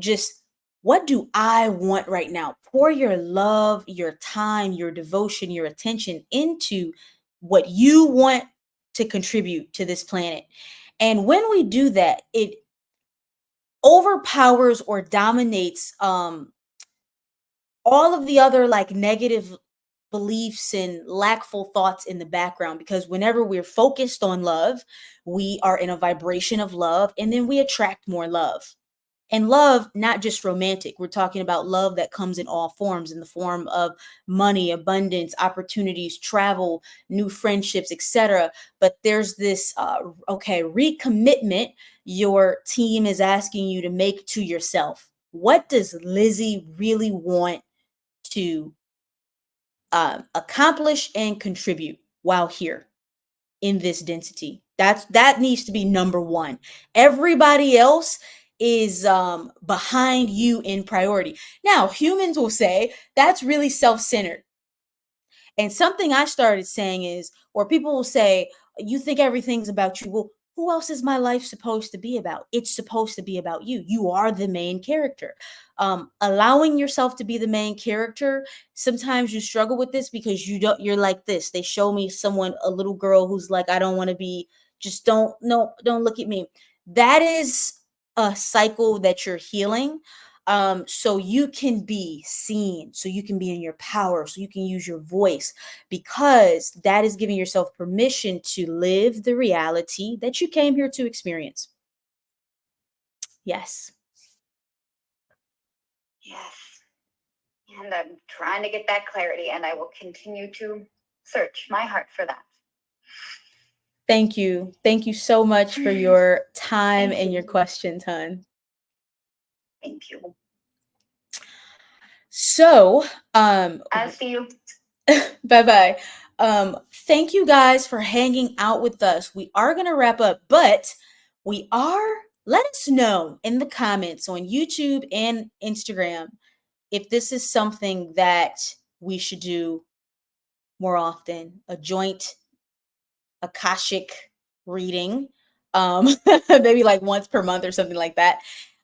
just what do I want right now? Pour your love, your time, your devotion, your attention into what you want to contribute to this planet. And when we do that, it overpowers or dominates all of the other like negative beliefs and lackful thoughts in the background, because whenever we're focused on love, we are in a vibration of love, and then we attract more love. And love, not just romantic. We're talking about love that comes in all forms, in the form of money, abundance, opportunities, travel, new friendships, etc. But there's this recommitment your team is asking you to make to yourself. What does Lizzie really want to accomplish and contribute while here in this density? That needs to be number one. Everybody else is behind you in priority. Now, humans will say that's really self-centered. And something I started saying is, or people will say, you think everything's about you. Well, who else is my life supposed to be about? It's supposed to be about you. You are the main character. Allowing yourself to be the main character. Sometimes you struggle with this because you're like this. They show me a little girl who's like, I don't want to be, just don't look at me. That is a cycle that you're healing. So you can be seen, so you can be in your power, so you can use your voice, because that is giving yourself permission to live the reality that you came here to experience. Yes. Yes. And I'm trying to get that clarity, and I will continue to search my heart for that. Thank you. Thank you so much for your time and your questions, hon. Thank you. So, I'll see you. bye-bye. Thank you guys for hanging out with us. We are going to wrap up, but let us know in the comments on YouTube and Instagram if this is something that we should do more often, a joint Akashic reading, maybe like once per month or something like that.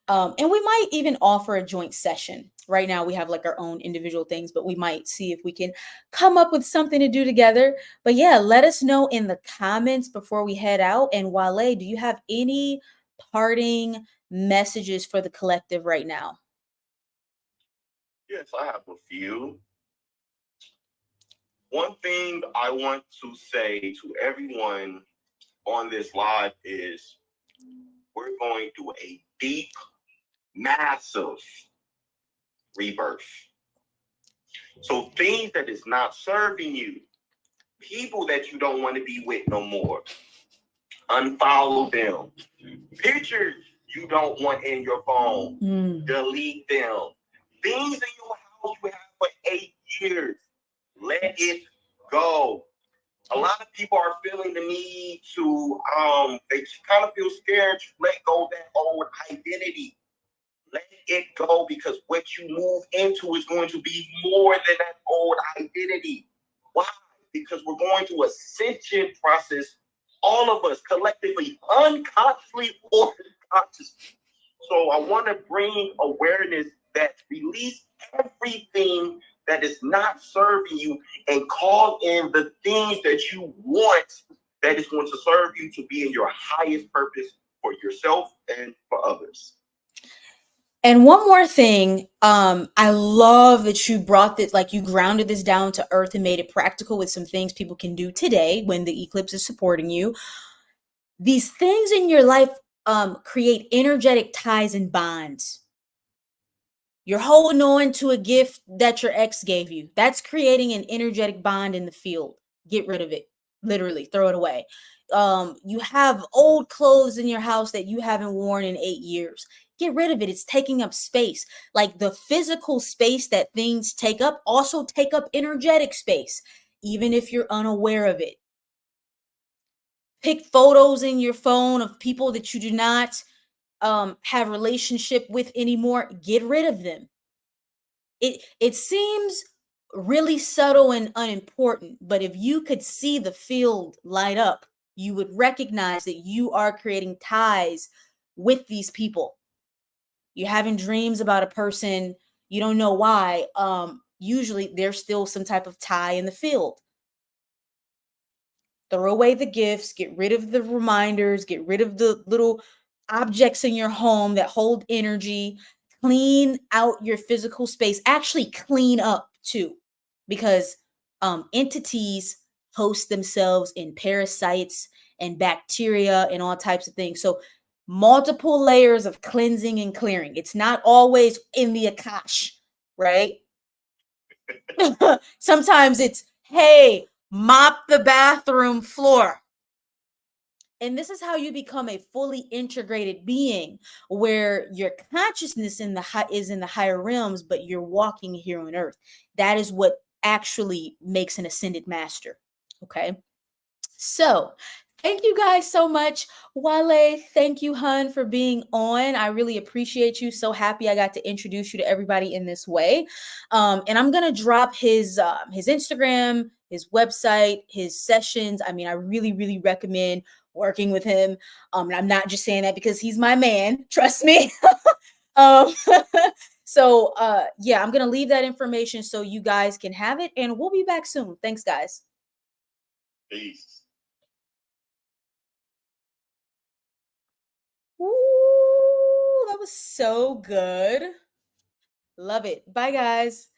And we might even offer a joint session. Right now we have like our own individual things, but we might see if we can come up with something to do together. But yeah, let us know in the comments before we head out. And Wale, do you have any parting messages for the collective right now? Yes, I have a few. One thing I want to say to everyone on this live is we're going through a deep, massive rebirth. So things that is not serving you, people that you don't want to be with no more, unfollow them. Pictures you don't want in your phone, delete them. Things in your house you have for 8 years, let it go. A lot of people are feeling the need to, they kind of feel scared to let go of that old identity. Let it go, because what you move into is going to be more than that old identity. Why? Because we're going through a ascension process, all of us collectively, unconsciously or consciously. So I want to bring awareness that release everything that is not serving you and call in the things that you want that is going to serve you to be in your highest purpose for yourself and for others. And one more thing, I love that you brought this, like you grounded this down to earth and made it practical with some things people can do today when the eclipse is supporting you. These things in your life create energetic ties and bonds. You're holding on to a gift that your ex gave you. That's creating an energetic bond in the field. Get rid of it. Literally, throw it away. You have old clothes in your house that you haven't worn in 8 years. Get rid of it. It's taking up space. Like the physical space that things take up also take up energetic space, even if you're unaware of it. Pick photos in your phone of people that you do not have relationship with anymore. Get rid of them. It seems really subtle and unimportant, but if you could see the field light up, you would recognize that you are creating ties with these people. You're having dreams about a person, you don't know why. Usually there's still some type of tie in the field. Throw away the gifts, get rid of the reminders, get rid of the little objects in your home that hold energy. Clean out your physical space. Actually, clean up too, because entities host themselves in parasites and bacteria and all types of things. So, multiple layers of cleansing and clearing. It's not always in the Akash, right? Sometimes it's, hey, mop the bathroom floor. And this is how you become a fully integrated being, where your consciousness is in the higher realms, but you're walking here on earth. That is what actually makes an ascended master. Okay. So thank you guys so much. Wale, thank you, hun, for being on. I really appreciate you. So happy I got to introduce you to everybody in this way. And I'm gonna drop his Instagram, his website, his sessions. I mean, I really, really recommend working with him. And I'm not just saying that because he's my man. Trust me. um, so yeah, I'm gonna leave that information so you guys can have it, and we'll be back soon. Thanks, guys. Peace. Ooh, that was so good. Love it. Bye, guys.